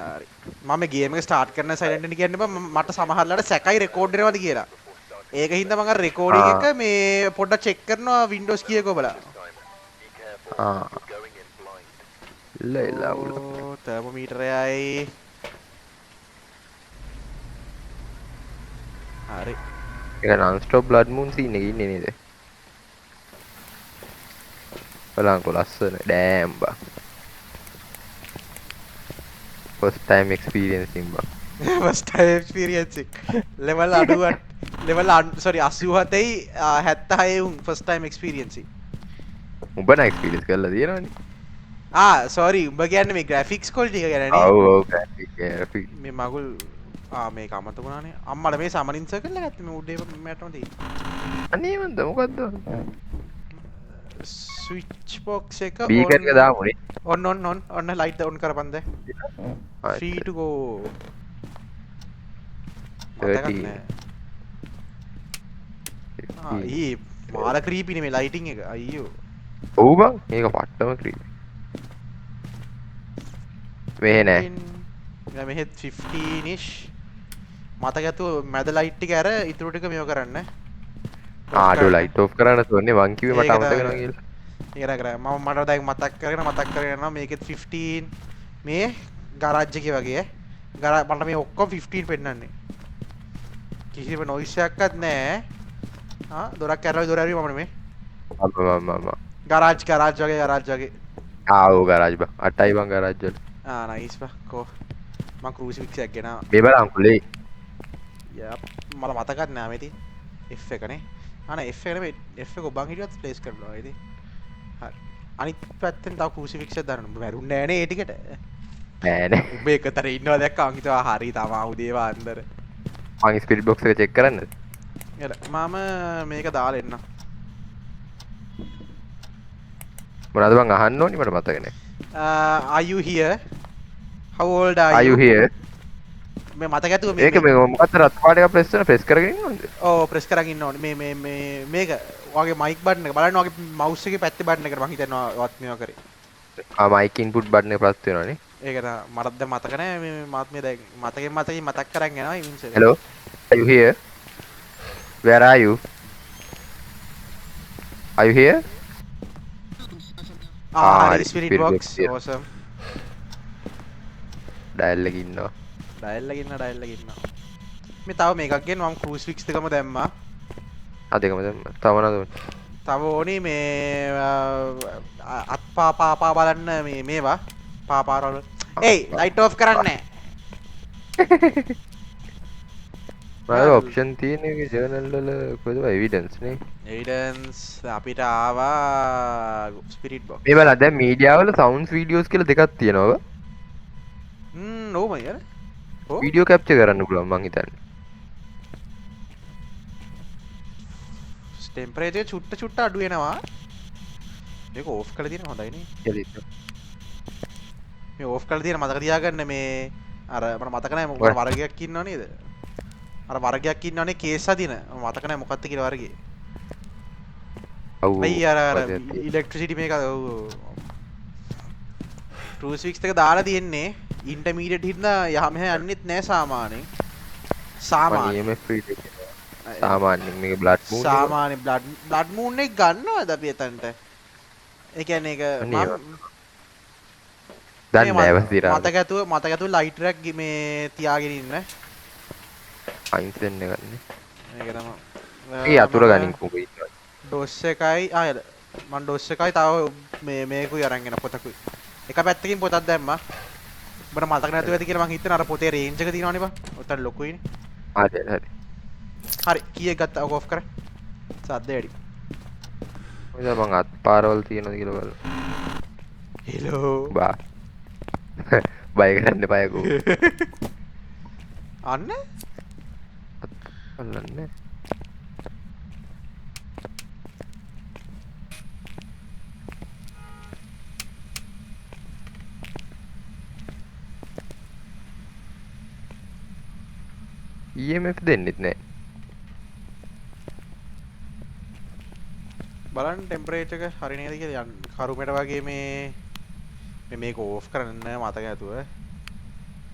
හරි මම ගේම් එක ස්ටාර්ට් කරන සයිලන්ට් වෙන්න කියන්න බෑ මට සමහරලාට සැකයි රෙකෝඩ් වෙනවද කියලා. ඒක හින්දා මම අර රෙකෝඩින් එක මේ පොඩ්ඩක් චෙක් කරනවා වින්ඩෝස් කීයක ඔබලා. ඉල්ල අවුල. ඕ තර්මෝමීටරයයි. හරි. ඒක non-stop blood moon scene එකේ ඉන්නේ නේද? බලංකො ලස්සන ඩෑම් බා. first time experiencing බා. first time experience එක. level අඩුවට level sorry 87යි 76 උන් first time experience එක. උඹ නම් experience කරලා තියෙනවනේ. sorry උඹ කියන්නේ මේ graphics quality එක ගැන නේ. ඔව් graphic. මේ මගුල් මේක අමතක වුණානේ. අම්මලා මේ සමනින් සර්කල් එක ගත්තේ මේ උඩේ මටම තියෙන්නේ. අනේ මන්ද මොකද්ද? ස්විච් බොක්ස් එක බීකර් එක දාමුනේ. ඔන්න ලයිට් ඔන් කරපන් දැන්. free to go. 30. ඊ මාර ක්‍රීපිනේ මේ ලයිටින් එක අයියෝ. ඔව් බං මේක පට්ටම ක්‍රීපි. මෙහෙ නෑ. මෙහෙ 15 ish මතකතු මැද ලයිට් ටික අර ඉතුරු ටික මේව කරන්න. ආඩෝ ලයිට් ඔෆ් කරන්න තෝරන්නේ මං කිව්වේ මට අමතක වෙනවා කියලා. ඒක කරා මම මට දැන් මතක් කරගෙන යනවා මේකෙත් 15 මේ ගරාජ් එකේ වගේ මට මේ ඔක්කොම 15 පෙන්නන්නේ. කිසිම නොයිස් එකක්වත් නැහැ. දොරක් ඇරලා දොර ඇරුවේ මම නෙමෙයි. මම ගරාජ් වගේ. ඔව් ගරාජ් බං 8යි බං ගරාජ් වල. නයිස් බා කෝ මම ක්‍රූසිෆික්ස් එකක් ගෙනාවා. මේ බලන්න අංකුලේ. යප් මල මතකත් නෑ මේති F එකනේ. F එක නෙමෙයි F එක ඔබන් හිටියත් ප්ලේස් කරනවා ඉතින්. හරි. අනිත් පැත්තෙන් තව ක්‍රූසිෆික්ස් එකක් දාන්න. උඹ මැරුන්නේ නෑනේ ඒ ටිකට. නෑනේ. උඹ එකතර ඉන්නවා දැක්කා මං හිතුවා හරි තමා උදේ වාන්දර. මං ස්පිරිට් බොක්ස් එක චෙක් කරන්නද? මම මේක දාලා එන්න. මොනවද බං අහන්න ඕනි මට මතක නෑ. Are you here? How old are you here? මේ මතක ඇතුව මේක මේ මොකක්ද රත් පාට එක ප්‍රෙස් කරගෙන ඉන්නවද? ඔව් ප්‍රෙස් කරගෙන ඉන්න ඕනේ. මේක ඔයාගේ මයික් බටන් එක බලන්න ඔයාගේ මවුස් එකේ පැත්තේ බටන් එකට මං හිතනවා වත් මේවා කරේ. මයික් ඉන්පුට් බටන් එක ප්‍රස් වෙනවනේ. ඒක තමයි මටත් දැන් මතක නෑ මේ මාත්මය දැන් මතක් කරන් යනවා ඉමින්ස් එක. Hello. Are you here? Where are you? Are you here? Spirit box awesome. Dial එකේ ඉන්නවා. ඩයල් එකේ ඉන්නවා. මේ තව මේකක් ගෙන මම ක්‍රූස් ෆික්ස් දෙකම දැම්මා. දෙකම දැම්මා. තව මොනවද ඕනේ? තව ඕනේ මේ අත්පා බලන්න මේවා පාපාරවල. ඒයි ලයිට් ඔෆ් කරන්නේ. මම ඔප්ෂන් තියෙන එක ජර්නල් වල කොහෙද එවිඩන්ස් නේ? එවිඩන්ස් අපිට ආවා ස්පිරිට් බොක්ස්. මේ බලන්න දැන් මීඩියා වල සවුන්ඩ්ස් වීඩියෝස් කියලා දෙකක් තියෙනවා. ඕම යර. වීඩියෝ කැප්චර් කරන්න පුළුවන් මං හිතන්නේ. ටෙම්පරේචර් චුට්ට අඩු වෙනවා. මේක ඕෆ් කරලා තියෙන හොඳයි නේ. මේ ඕෆ් කරලා තියෙන මතක තියාගන්න මේ අර මට මතක නැහැ මොකක් වර්ගයක් ඉන්නව නේද? අර වර්ගයක් ඉන්නවනේ කේස් අදින. මතක නැහැ මොකක්ද කියලා වර්ගේ. ඔව්. මේ අර ඉලෙක්ට්‍රිසිටි මේක ක්‍රූසිෆික්ස් එක දාලා තියෙන්නේ ඉන්ටර්මීඩියට් හින්දා යහ මෙහ යන්නෙත් නැහැ සාමාන්‍යයෙන්. සාමාන්‍යයෙන් මේක බ්ලඩ් මූන්. සාමාන්‍ය බ්ලඩ් මූන් එක ගන්නවද අපි එතනට? ඒ කියන්නේ ඒක දන්නේ නැහැ වස්තිරා. මතක ඇතුව ලයිටර් එකක් මේ තියාගෙන ඉන්න. අයින්ස් දෙන්න ගන්නේ. මේක තමයි. ඒ අතුර ගනින් කොහොමද ඉන්නවා. ඩොස් එකයි මම ඩොස් එකයි තව මේකුයි අරන් එන පොතකුයි. එක පැත්තකින් පොතක් දැම්මා. ඔබට මතක නැතුව ඇති කියලා මං හිතන අර පොතේ රේන්ජ් එක තියෙනවනේ බං. ඔතන ලොකුයිනේ. හරි කීයක් ගත්තා ඔක ඔෆ් කර. සද්ද වැඩි. මොකද මං අත්පාරවල තියෙනවද කියලා බලන්න. හෙලෝ. බා. බය කරන්න එපා යකෝ. අන්න අල්ලන්නේ. EMF දෙන්නෙත් නෑ. බලන්න ටෙම්පරේචර් එක හරි නේද කියලා කරුමෙට වගේ මේක ඕෆ් කරන්න මතක ඇතුව.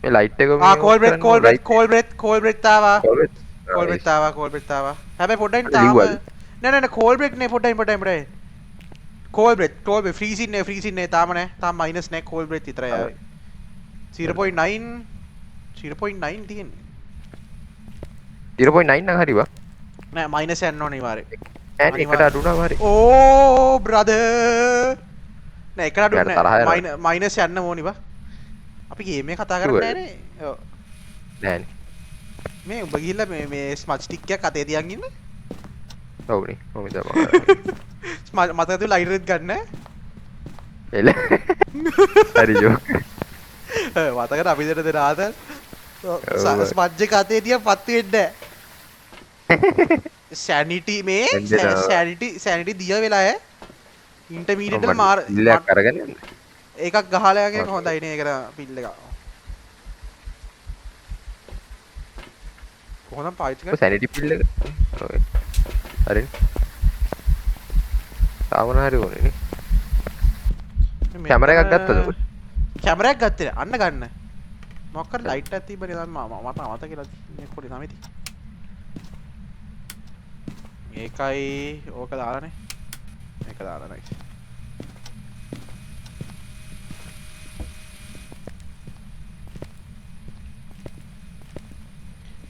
මේ ලයිට් එක ආ කෝල් බ්‍රෙත් ආවා හැබැයි පොඩ්ඩක් තාම නෑ කෝල් බ්‍රෙක් නේ පොඩ්ඩක් කෝල් බ්‍රෙත් ෆ්‍රීසින් නේ තාම නෑ තාම මයිනස් නෑ කෝල් බ්‍රෙත් විතරයි ආවේ 0.9 තියෙන්නේ 0.9 නම් හරි වා නෑ මයිනස් යන්න ඕනේ වාරේ ඇන් එකට අඩු නම් හරි ඕ බ්‍රදර් නෑ එකට අඩු නෑ මයිනස් යන්න ඕනේ වා අපි ගේම් එක කතා කරන්නේ නෑනේ ඔව් නෑනේ මේ උඹ ගිහිල්ලා මේ ස්මච් ටික් එකක් අතේ තියන් ඉන්න ඔව්නේ මම තමයි මතක තු ලයිටරෙත් ගන්න එල හරි ජෝක් මතකට අපි දෙන දෙන ආතල් ස්මච් එක අතේ තියන් පත්තු වෙන්නේ සැනිටි මේ සැනිටි දිය වෙලා ඈ ඉන්ටර්මීඩියට් වල මාර ඉල්ලයක් අරගෙන ඒකක් ගහලා යගෙන හොඳයි නේ ඒකට පිල් එක කොහොමද පාවිච්චි කරන්නේ සැනිටි පිල් එක ඔය හරි තාමන හරි ඕනේ නේ කැමරා එකක් ගත්තද ඔබ කැමරා එකක් ගත්තේ අන්න ගන්න මොකක් කර ලයිට් එකක් තිබ්බනේ දැන් මට අමතක කියලා මේ පොඩි තමයි තියෙන්නේ ඒකයි ඕක දාලානේ මේක දාලා නයි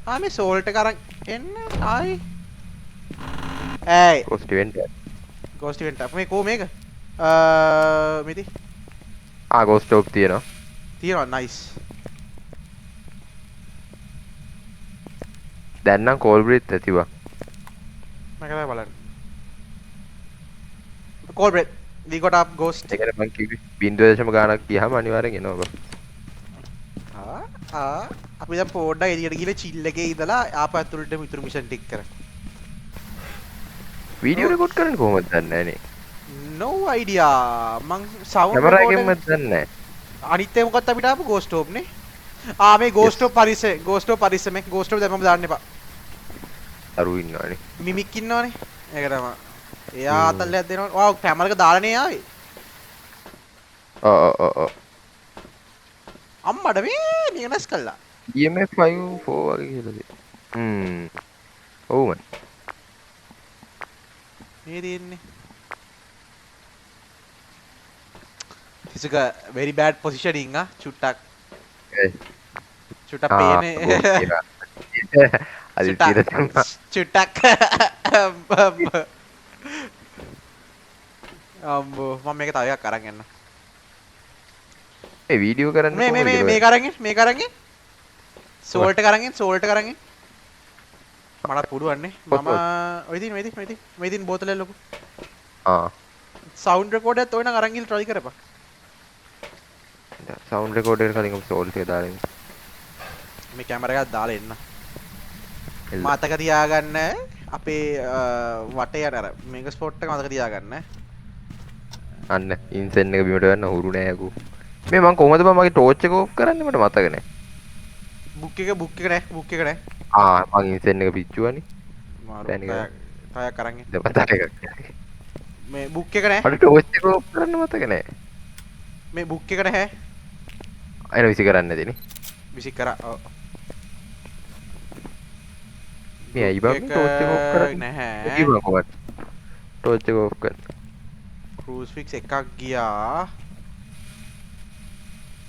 මේ සෝල්ට් එක අරන් එන්න ආයි ඇයි ගෝස්ට් ඉවෙන්ට් මේ කෝ මේක මිති ගෝස්ට් ඔප් තියෙනවා නයිස් දැන් නම් කෝල් බ්‍රෙත් ඇතිවා මම කරලා බලන්න call breath we got up ghost ඒකට මං කිව්වේ 0.0 ගානක් ගියාම අනිවාර්යෙන් එනවා බා අපි දැන් පොඩ්ඩක් එළියට ගිහලා චිල් එකේ ඉඳලා ආපහු ඇතුළට මිතුරු මිෂන් ටික කරා වීඩියෝ රෙකෝඩ් කරන්න කොහොමද දන්නේ නැනේ no idea මං සවුන්ඩ් කැමරා එකෙන්ම දන්නේ නැහැ අනිත් එක මොකක්ද අපිට ආපු ගෝස්ට් ඔප් නේ මේ ගෝස්ට් ඔප් පරිස්සමෙන් ගෝස්ට් ඔප් දැම්මම දාන්න එපා අරු ඉන්නවනේ මිමික් ඉන්නවනේ ඒක තමයි එයා අතල්ලයක් දෙනවා කැමරා එක දාලානේ ආවේ ඔව් අම්මඩ මේ නිකනස් කළා EMF 5 වගේ කියලාද ඔව් මන් මේ දෙන්නේ this is a very bad positioning චුට්ටක් චුට්ටක් පේන්නේ අද ඉතින් චුට්ටක් අම්බෝ මම මේක තව එකක් අරන් යන්න ඒ වීඩියෝ කරන්න මේක අරන් සෝල්ට් එක අරන් මටත් පුඩුවන්නේ මම ඔය ඉතින් බෝතලෙන් ලොකු සවුන්ඩ් රෙකෝඩර් එකත් ඔය නම් අරන් ගිහලා try කරපන් සවුන්ඩ් රෙකෝඩර් එක කලින් සෝල්ට් එක දාලා ඉන්න මේ කැමරා එකක් දාලා එන්න මතක තියාගන්න අපේ වටේ යන අර මේක ස්පොට් එක මතක තියාගන්න අන්න ඉන්සෙන් එක බිමට ගන්න හුරු නෑ යකෝ මේ මං කොහොමද බං මගේ ටෝච් එක ඕෆ් කරන්නේ මට මතක නෑ බුක් එක නෑ මං ඉන්සෙන් එක පිච්චුවානේ තයක් අරන් එන්න දෙපතට එකක් මේ බුක් එක නෑ මට ටෝච් එක ඕෆ් කරන්න මතක නෑ මේ බුක් එක නැහැ අයන විසි කරන්න දෙනේ විසි කරා ඔව් මේ ඇයි බං ටෝච් එක ඕෆ් කරන්නේ නැහැ කිව්වා කොහොමද ටෝච් එක ඕෆ් කරන්න crucifix එකක් ගියා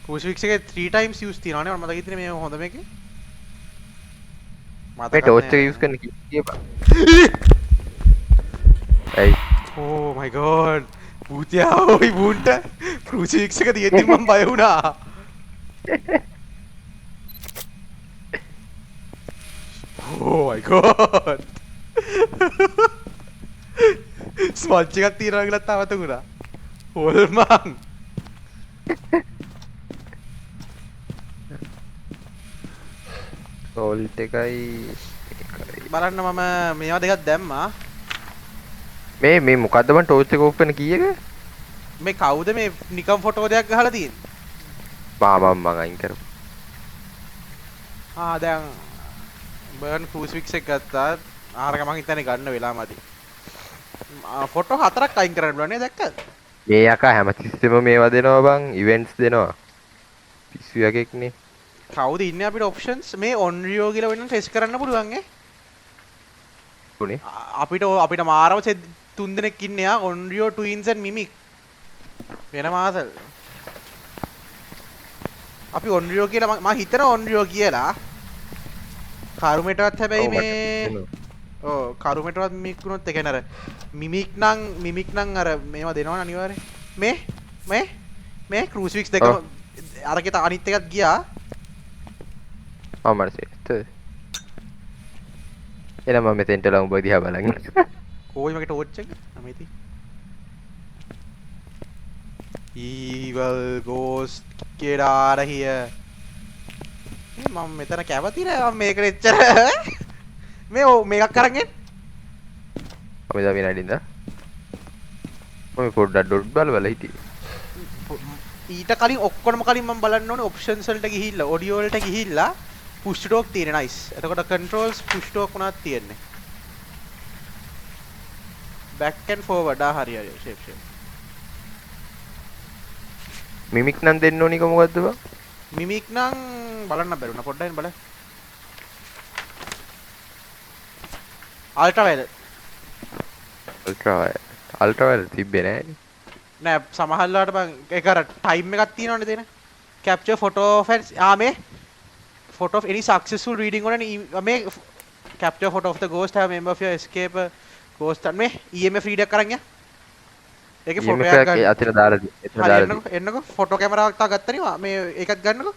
crucifix එකේ 3 times use තියනවානේ මම මතක හිටිනේ මේ හොඳ මේකේ මේ ටෝච් එක යූස් කරන්න කියපන් ඇයි oh my god භූතයා ওই බුන්ට crucifix එක තියෙද්දි මම බය වුණා oh my god ස්මච් එකක් තියනවා කියලා තාම තුනා හොල්මන් සෝල්ට් එකයි බලන්න මම මේවා දෙකක් දැම්මා මේ මොකද්ද බං ටෝච් එක ඕෆ් කරන කීයක මේ කවුද මේ නිකම් ෆොටෝ දෙයක් ගහලා තියෙන්නේ මම අයින් කරමු දැන් බර්න් crucifix එක ගත්තා ආරක මං හිතන්නේ ගන්න වෙලාවමදි ෆොටෝ 4ක් අයින් කරන්න බලන්නේ දැක්කද මේ යකා හැමතිස්සෙම මේවා දෙනවා බං ඉවෙන්ට්ස් දෙනවා පිස්සු යකෙක්නේ කවුද ඉන්නේ අපිට ඔප්ෂන්ස් මේ ඔන්රියෝ කියලා වෙන ටෙස්ට් කරන්න පුළුවන් උනේ අපිට මාරව තුන් දෙනෙක් ඉන්නේ යා ඔන්රියෝ ට්වින්ස් and මිමික් වෙන මාසල් අපි ඔන්රියෝ කියලා මම හිතන ඔන්රියෝ කියලා කරුමෙටවත් හැබැයි මේ ඔව් කරුමෙටවත් මිමික් වුණොත් ඒ කියන්නේ අර මිමික් නම් අර මේවා දෙනවනේ අනිවාර්යෙන් මේ ක්‍රූසිෆික්ස් දෙකම අරකට අනිත් එකත් ගියා මට එන මම මෙතෙන්ට ලවුඹ දිහා බලන් කොයි මගේ ටෝච් එක අමෙති evil ghost get out of here මම මෙතන කැවති නෑ මම මේකට එච්චර මේකක් අරන් එන්න අපි දා විනාඩින්ද මම පොඩ්ඩක් ඩොට් බලවල හිටියේ ඊට කලින් ඔක්කොම කලින් මම බලන්න ඕනේ ඔප්ෂන්ස් වලට ගිහිල්ලා ඔඩියෝ වලට ගිහිල්ලා push to talk තියෙන nice එතකොට controls push to talk උනත් තියෙන්නේ back and forward හරි shape මිමික් නම් දෙන්න ඕනික මොකද්ද බං මිමික් නම් බලන්න බැරුණා පොඩ්ඩක් බලන්න අල්ට්‍රාවයලට් තිබ්බේ නෑ සමහරවිට බං ඒක අර ටයිම් එකක් තියෙනවනේ දෙන capture photo of මේ photo of any successful reading on මේ capture photo of the ghost have member of your escape ghost මේ EMF reader එකක් අරන් ඒකේ ෆොටෝ එකක් ගන්න අතන දාලා එන්නකෝ ෆොටෝ කැමරාවක් තා ගත්තනේ මේ ඒකත් ගන්නකෝ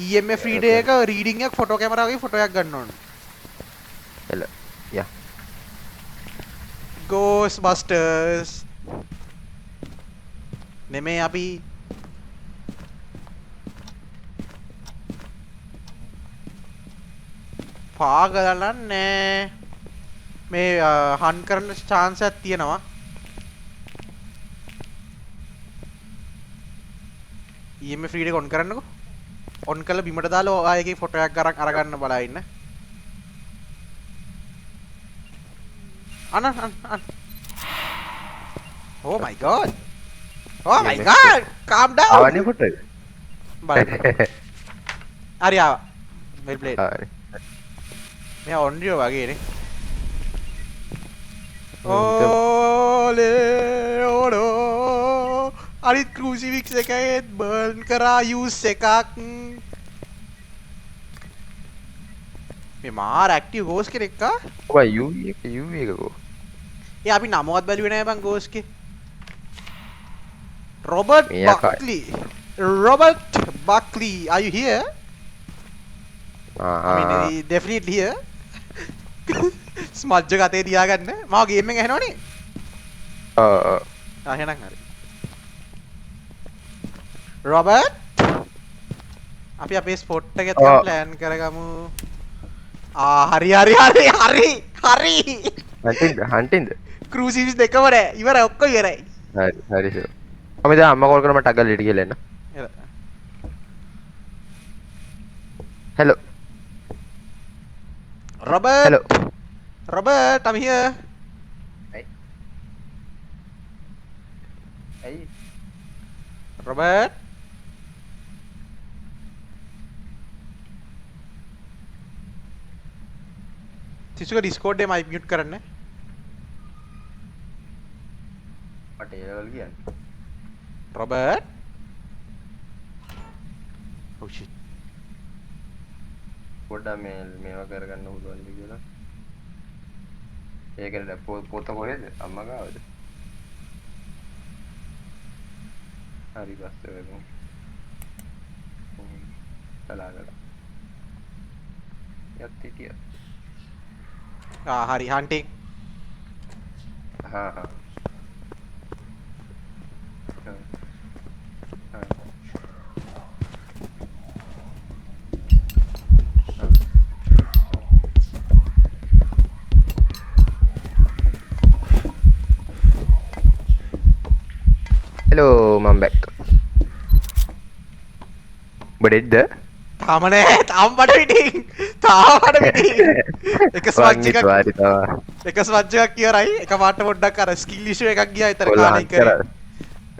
EMF reader එක reading එක ෆොටෝ කැමරාවකින් ෆොටෝ එකක් ගන්න ඕනේ එල යා Ghostbusters නෙමේ අපි පාගලන්නේ මේ හන් කරන්න chance එකක් තියෙනවා EMF reader එක on කරන්නකෝ on කරලා බිමට දාලා ආයෙකේ ෆොටෝ එකක් අරගන්න බලා ඉන්න අන oh my god calm down ආවනේ ෆොටෝ එක බලන්න හරි ආවා well played හරි මෙයා ඔන්රියෝ වගේනේ ඕලේ ඕඩෝ අනිත් ක්‍රූසිෆික්ස් එකේත් බර්න් කරා යූස් එකක් මේ මාර ඇක්ටිව් ගෝස් කෙනෙක් ආ ඔය UV එක කෝ ඒ අපි නමවත් බැලුවේ නෑ බං ගෝස් කේ Robert Buckley are you here I mean definitely here ස්මජ්ජ ගතේ තියාගන්න මාව ගේම් එක ඇහෙනවනේ එහෙනම් හරි රොබර්ට් අපි අපේ ස්පොට් එක තමයි ප්ලෑන් කරගමු හරි හන්ටින්ද ක්‍රූසිෆික්ස් දෙකම නෑ ඉවරයි ඔක්කොම ඉවරයි හරි ෂෝ අපි දැන් අම්මා කෝල් කරලා මට ටග්ගල් ලිට කියලා එන්න hello Robert I'm here hey Robert තිසුක Discord එකේ mic mute කරන්න මට ඒවල් කියන්නේ Robert oh shit පොඩ්ඩක් මේවා කරගන්න පුළුවන්ද කියලා ඒකනේ පොත කොහෙද අම්මා ගාවද හරි බස්සේ වෙමු කලාගල යත්තිටිය හරි hunting හා hello mom back බඩෙද්ද තාම නෑ තාම බඩ පිටින් එක ස්වච් එකක් ඉවරයි එක පාට පොඩ්ඩක් අර ස්කිල් ඉෂුව එකක් ගියා ඊතර කාලේ කරේ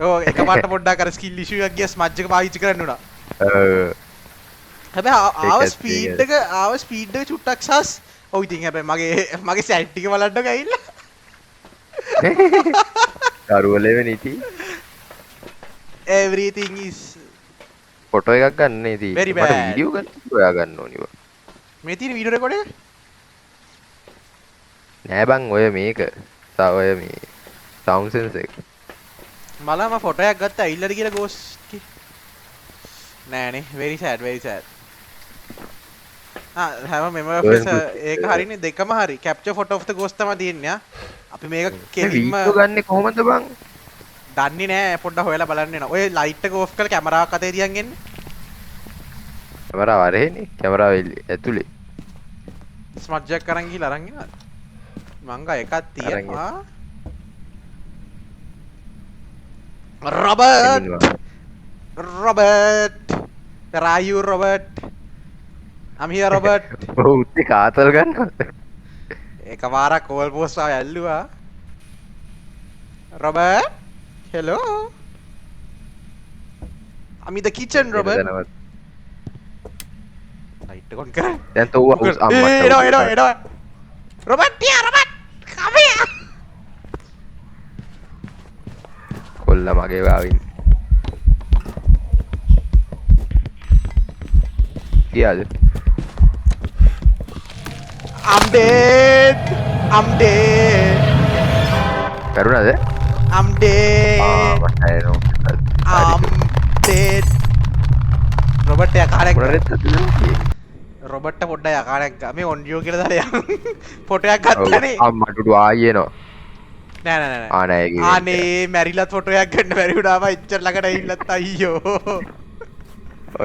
ඔව් එක පාට පොඩ්ඩක් අර ස්කිල් ඉෂුව එකක් ගියා ස්මජ් එක පාවිච්චි කරන්න උනා හැබැයි ආව ඒකත් ස්පීඩ් එක චුට්ටක් සස් ඔව් ඉතින් හැබැයි මගේ සැට් ටික බලන්නකෝ ඇවිල්ලා දරුවලෙව නිති everything is ෆොටෝ එකක් ගන්න ඉතින් Very මට bad. වීඩියෝ ගන්න ඔයා ගන්න ඕනිව මේ තියෙන වීඩියෝ රෙකෝඩ් එක නෑ බං ඔය මේක ඔය මේ සවුන්ඩ් සෙන්ස් එක මම ෆොටෝ එකක් ගත්තා ඇවිල්ලාද කියලා ගෝස්ට් නෑනේ very sad have a memory of this ඒක හරිනේ දෙකම හරි capture photo of the ghost තමයි තියෙන්නේ අපි මේක කෙලින්ම වීඩියෝ ගන්න කොහොමද බං දන්නේ නෑ පොඩ්ඩක් හොයලා බලන්න වෙනවා ඔය ලයිට් එක ඕෆ් කරලා කැමරාවක් අතේ තියන් එන්නේ කැමරාව අරහෙන්නේ කැමරාව ඇතුලේ ස්මට් ජැක් අරන් ගිහලා අරන් එනවා මං ගා එකක් තියෙනවා Robert where are you Robert I'm here Robert ඔව් උත්තේ කාතල් ගන්නවද එක වාරක් කෝල් පෝස්ට් ආව ඇල්ලුවා Robert hello I'm in the kitchen Robert light එක on කර දැන් තෝ අම්මට එනවා Robert dear Robert come here කොල්ල මගේ වාවින් කියාද I'm dead කරුණාද I'm dead මට I'm dead Robert යකාරෙක් Robert පොඩ්ඩක් යකාරෙක් මේ ඔන්ඩියෝ කියලා දාලා යන්න ෆොටෝ එකක් ගත්තනේ අම්මට උඩු ආයෙනවා නෑ ආනේ අනේ මැරිලත් ෆොටෝ එකක් ගන්න බැරි වුණාම ඉච්චර ළඟට ඇවිල්ලත් අයියෝ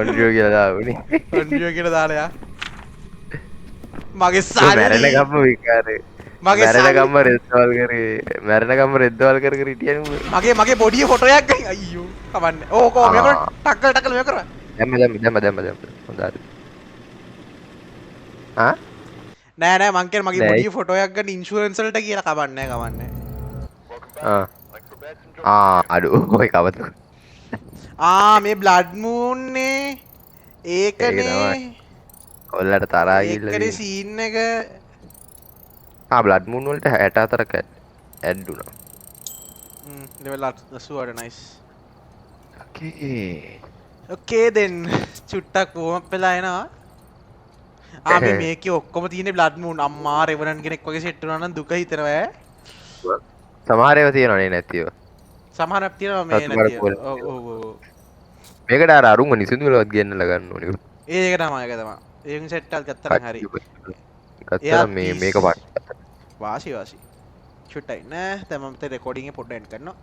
ඔන්ඩියෝ කියලා දාවනේ ඔන්ඩියෝ කියලා දාලා යා මගේ සල්ලි මැරෙන ගම්ම විකාරේ මගේ මැරෙන ගම්ම රෙද්දවල් කර හිටියනේ මගේ බොඩිය ෆොටෝ එකක් ගන්න අයියෝ කවන්නේ ඕකෝ මේක ටක්කල් මේක කරා දැම්ම හොඳයි නෑ මං කියන්නේ මගේ බොඩිය ෆොටෝ එකක් ගන්න ඉන්ෂුරන්ස් වලට කියලා කවන්නේ අඩු ඔය කවතු මේ බ්ලඩ් මූන් නේ ඒකනේ ඔල්ලට තරහා ඒකනේ ගිහිල්ලා සීන් එක බ්ලඩ් මූන් වලට 64ක ඇඩ් වුණා ලෙවල් 80ට නයිස් okay okay then චුට්ටක් වෝම් වෙලා එනවා මේ මේකේ ඔක්කොම තියෙන්නේ බ්ලඩ් මූන් අම්මා රෙවනන් කෙනෙක් වගේ සෙට් වුණා නම් දුක හිතෙනවා ඈ සමහර ඒවා තියෙනවනේ නැතිව සමහරක් තියෙනවා මේ නැතිව ඔව් මේකට අර අරුන්ව නිසින්දු වලවත් ගෙන්නලා ගන්න ඕනේ ඒක තමයි ඒකෙන් සෙට් එකක් ගත්තා නම් හරි ගත්තා මේක පාට වාසි චුට්ටයි නෑ දැන් මම රෙකෝඩින් එක පොඩ්ඩක් එන්ඩ් කරනවා